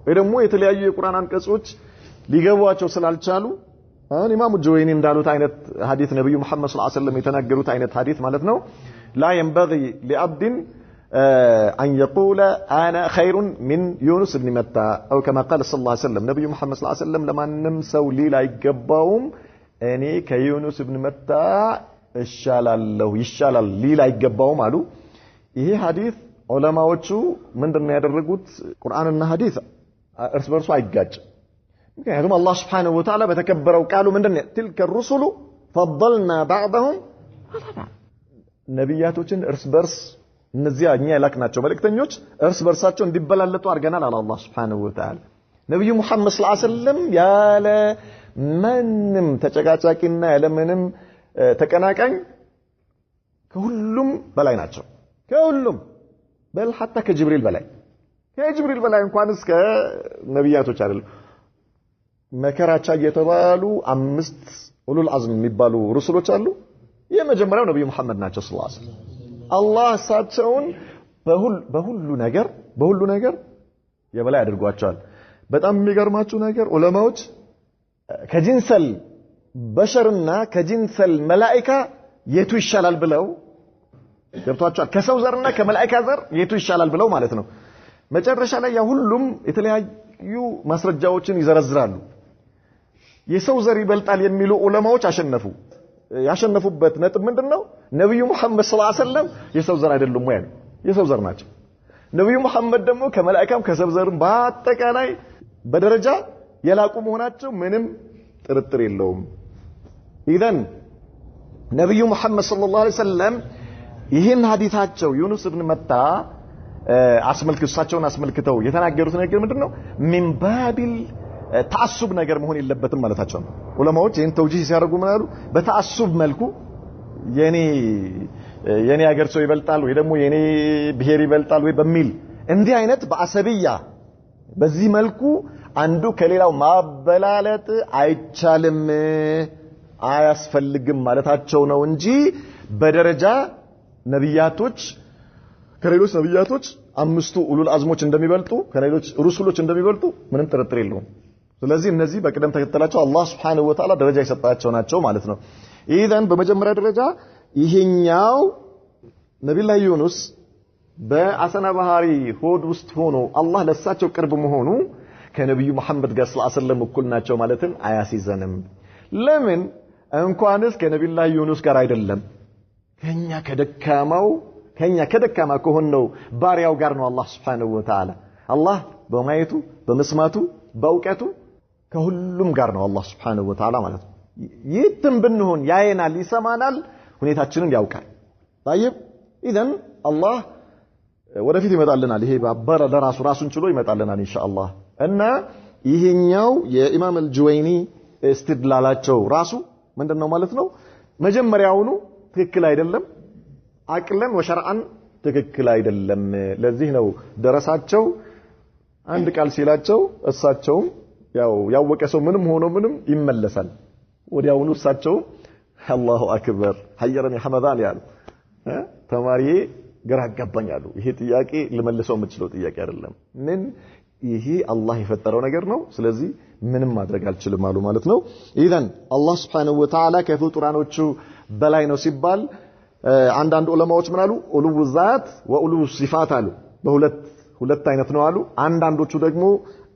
ወይ ደግሞ የተለያዩ የቁርአን አንቀጾች ሊገቧቸው ስላልቻሉ ኢማሙ ጁወይኒ እንዳሉት አይነት ሐዲስ ነብዩ መሐመድ ሰለላሁ ዐለይሂ ወሰለም የተናገሩት አይነት ሐዲስ ማለት ነው لا ينبغي لعبد أن يقول أنا خير من يونس بن متى أو كما قال صلى الله عليه وسلم نبي محمد صلى الله عليه وسلم لما نمسوا لي لا يقباهم أني كيونس بن متى يشال لي لا يقباهم قالوا إيه حديث علماء وشو من ضمن هذا الرجوت قرآن الحديث أرسل رسول عجاج يعني الله سبحانه وتعالى بتكبروا وقالوا من ضمن تلك الرسل فضلنا بعضهم على بعض ነብያቶችን እርስ በርስ እነዚያ እኛ ያላክናቸው መልእክተኞች እርስ በርሳቸው እንዲበላለጡ አድርገናል አለ አላህ Subhanahu Wa Ta'ala ነብዩ መሐመድ ሰለላሁ ዐለይሂ ወሰለም ያለ ምንም ተጨቃጫቂና ያለ ምንም ተቀናቃኝ ከሁሉም በላይ ናቸው ከሁሉም በል hatta ከጅብሪል በላይ እንኳን እስከ ነብያቶች አይደለም መከራቻ የተባሉ 5 ኡሉል አዝም የሚባሉ ሩሱሎች አሉ የመጀመሪያው ነብዩ መሐመድ ናቸው ሰለላሁ ዐለይሂ ወሰለም አላህ እሳቸውን በሁሉ ነገር የበላይ አድርጓቸዋል በጣም የሚገርማችሁ ነገር ዑለማዎች ከጂንሰል በሸርና ከጂንሰል መላእክት የቱ ይሻላል ብለው ገብቷቸዋል ከሰው ዘርና ከመላእክት ዘር የቱ ይሻላል ብለው ማለት ነው መጨረሻ ላይ ያ ሁሉም የተለያዩ ማስረጃዎችን ይዘረዝራሉ የሰው ዘር ይበልጣል የሚሉ ዑለማዎች ያሸነፉበት ነጥብ ምንድነው ነብዩ መሐመድ ሰለላሁ ዐለይሂ ወሰለም የሰው ዘር አይደሉም ወይ የሰው ዘር ናቸው ነብዩ መሐመድ ደግሞ ከመላእክም ከሰው ዘርም በአጠቃላይ በደረጃ የላቁ መሆናቸው ምንም ጥርጥር የለውም ኢዘን ነብዩ መሐመድ ሰለላሁ ዐለይሂ ወሰለም ይሄን ሐዲታቸው ዩኑስ ኢብኑ መታ እሳቸውን አስመልክተው የተናገሩት ነገር ምንድነው? ሚን ባቢል ተዓሱብ ነገር መሆን የለበትም ማለታቸው ነው። ዑለማዎች ይሄን ተውጂህ ሲያደርጉ ምን አሉ? በተዓሱብ መልኩ የኔ ሀገር ሰው ይበልጣል ወይ ደግሞ የኔ ብሔር ይበልጣል ወይ በሚል እንዲህ አይነት በአሰብያ በዚህ መልኩ አንዱ ከሌላው ማበላለጥ አይቻልም አያስፈልግም ማለታቸው ነው እንጂ በደረጃ ነብያቶች ከሌሎች ነብያቶች አምስቱ ኡሉል አዝሞች እንደሚበልጡ ከሌሎች ሩሱሎች እንደሚበልጡ ምንም ጥርጥር የለውም። ስለዚህ እነዚህ በቅደም ተከተላቸው አላህ Subhanahu Wa Ta'ala ደረጃ የሰጣቸው ናቸው ማለት ነው። ኢዘን በመጀመሪያ ደረጃ ይሄኛው ነብዩላህ ዩኑስ በአሰና ባህሪ ሆድ ውስጥ ሆኖ አላህ ለሳቸው ቅርብ መሆኑ ከነብዩ መሐመድ ጋር ሰለላሁ ዐለይሂ ወሰለም እኩል ናቸው ማለትን አያሲዘንም። ለምን እንኳንስ ከነብዩላህ ዩኑስ ጋር አይደለም ከኛ ከደካማ ከሆነው ባሪያው ጋር ነው አላህ Subhanahu Wa Ta'ala አላህ በማየቱ በመስማቱ በእውቀቱ ከሁሉም ጋር ነው አላህ Subhanahu Wa Ta'ala ማለት ነው። ይትም ብንሆን ያየናል ይሰማናል ሁኔታችንን ያውቃል። طيب اذا አላህ ወደፊት ይመጣልናል። ይሄ ባበረ ራሱን ችሎ ይመጣልናል ኢንሻአላህ። እና ይሄኛው የኢማም አልጁወይኒ እስትድላላቸው ራሱ ምንድነው ማለት ነው? መጀመሪያውኑ ትክክል አይደለም፣ አቅለን ወሸርዓን ትክክል አይደለም። ለዚህ ነው ደረሳቸው አንድ ቃል ሲላቸው እሳቸው ያወቀ ሰው ምንም ሆኖ ምንም ይመለሳል። ወዲያውኑ እሳቸው አላሁ አክበር ሐየረኒ ሐመዳን ያሉ ተማሪዬ ግራ አጋባኛሉ። ይሄ ጥያቄ ልመልሰው የምችለው ጥያቄ አይደለም። ምን ይሄ አላህ የፈጠረው ነገር ነው። ስለዚህ ምንም ማድረግ አልችልም አሉ ማለት ነው። ኢዘን አላህ Subhanahu Wa Ta'ala ከፍጡራኖቹ በላይ ነው ሲባል አንዳንድ ዑለማዎች ምን አሉ? ኡሉው ዛት ወኡሉው ሲፋት አሉ። በሁለት አይነት ነው አሉ። አንዳንዶቹ ደግሞ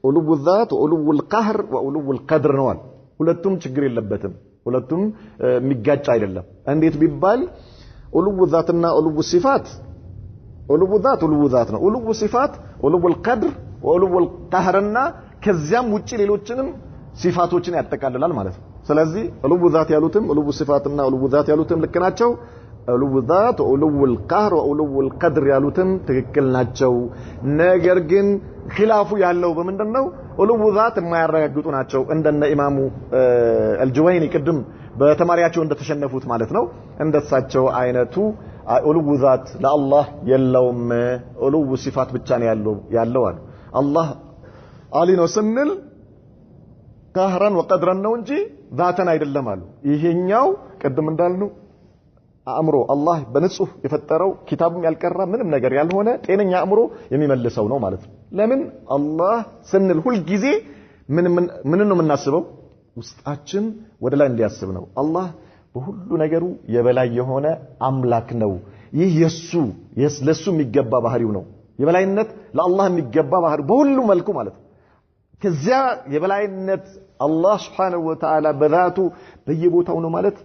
ኡሉው ዛት ወኡሉው ቀህር ወኡሉው ቀድር ነው አሉ። ሁለቱም ችግር የለበትም። ሁለቱም የሚጋጭ አይደለም። እንዴት ቢባል ኡሉው ዛትና ኡሉው ሲፋት ኡሉው ዛት ነው። ኡሉው ሲፋት ኡሉው ቀድር ወኡሉው ቀህርና ከዚያም ውጪ ሌሎችንም ሲፋቶችን ያጠቃልላል ማለት ነው። ስለዚህ ኡሉው ዛት ያሉትም ኡሉው ሲፋትና ኡሉው ዛት ያሉትም ልክ ናቸው። ኡሉው ዛት ወኡሉው ቀህር ወኡሉው ቀድር ያሉትም ትክክል ናቸው። ነገር ግን ኺላፉ ያለው በምንድነው? ኡሉው ዛት የማያረጋግጡ ናቸው። እንደነ ኢማሙ አልጁወይኒ ቅድም በተማሪያቸው እንደተሸነፉት ማለት ነው። እንደሳቸው አይነቱ ኡሉው ዛት ለአላህ የለውም፣ ኡሉው ሲፋት ብቻ ነው ያለው አሉ። አላህ አሊ ነው ስንል ቀህረን ወቀድረን ነው እንጂ ዛተን አይደለም አሉ። ይሄኛው ቅድም እንዳልነው አእምሮ አላህ በንጹህ የፈጠረው ኪታቡም ያልቀራ ምንም ነገር ያልሆነ ጤነኛ አእምሮ የሚመልሰው ነው ማለት ነው። ለምን አላህ ስንል ሁሉ ጊዜ ምን ነው የምናስበው? ውስጣችን ወደ ላይ እንዲያስብ ነው። አላህ በሁሉ ነገሩ የበላይ የሆነ አምላክ ነው። ይህ ለሱ የሚገባ ባህሪው ነው። የበላይነት ለአላህ የሚገባ ባህሪ በሁሉ መልኩ ማለት ነው። ከዚያ የበላይነት አላህ Subhanahu Wa Ta'ala በዛቱ በየቦታው ነው ማለት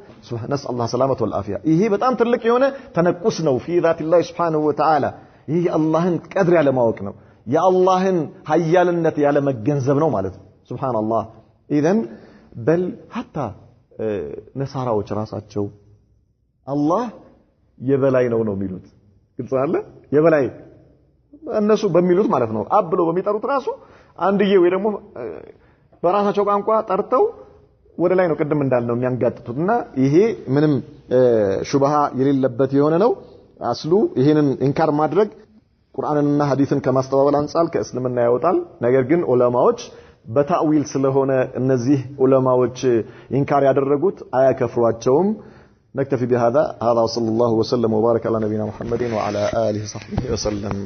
ነስ አላህ ሰላመት ወልአፊያ። ይሄ በጣም ትልቅ የሆነ ተነቁስ ነው في ذات الله Subhanahu Wa Ta'ala። ይሄ አላህን ቀድር ያለ ማወቅ ነው። የአላህን ኃያልነት ያለ መገንዘብ ነው ማለት ነው። ሱብሃንአላህ። ኢዘን በል hatta ነሳራዎች ራሳቸው አላህ የበላይ ነው የሚሉት ግልጽ አለ። የበላይ እነሱ በሚሉት ማለት ነው አብሎ በሚጠሩት ራሱ አንድዬ ወይ ደግሞ በራሳቸው ቋንቋ ጠርተው ወደ ላይ ነው ቅድም እንዳልነው የሚያንጋጥጡትና ይሄ ምንም ሹብሃ የሌለበት የሆነ ነው። አስሉ ይሄንን ኢንካር ማድረግ ቁርአንንና ሐዲስን ከማስተባበል አንጻር ከእስልምና ያወጣል። ነገር ግን ዑለማዎች በታዊል ስለሆነ እነዚህ ዑለማዎች ኢንካር ያደረጉት አያከፍሯቸውም። نكتفي بهذا وصلى الله وسلم وبارك على نبينا محمد وعلى آله وصحبه وسلم.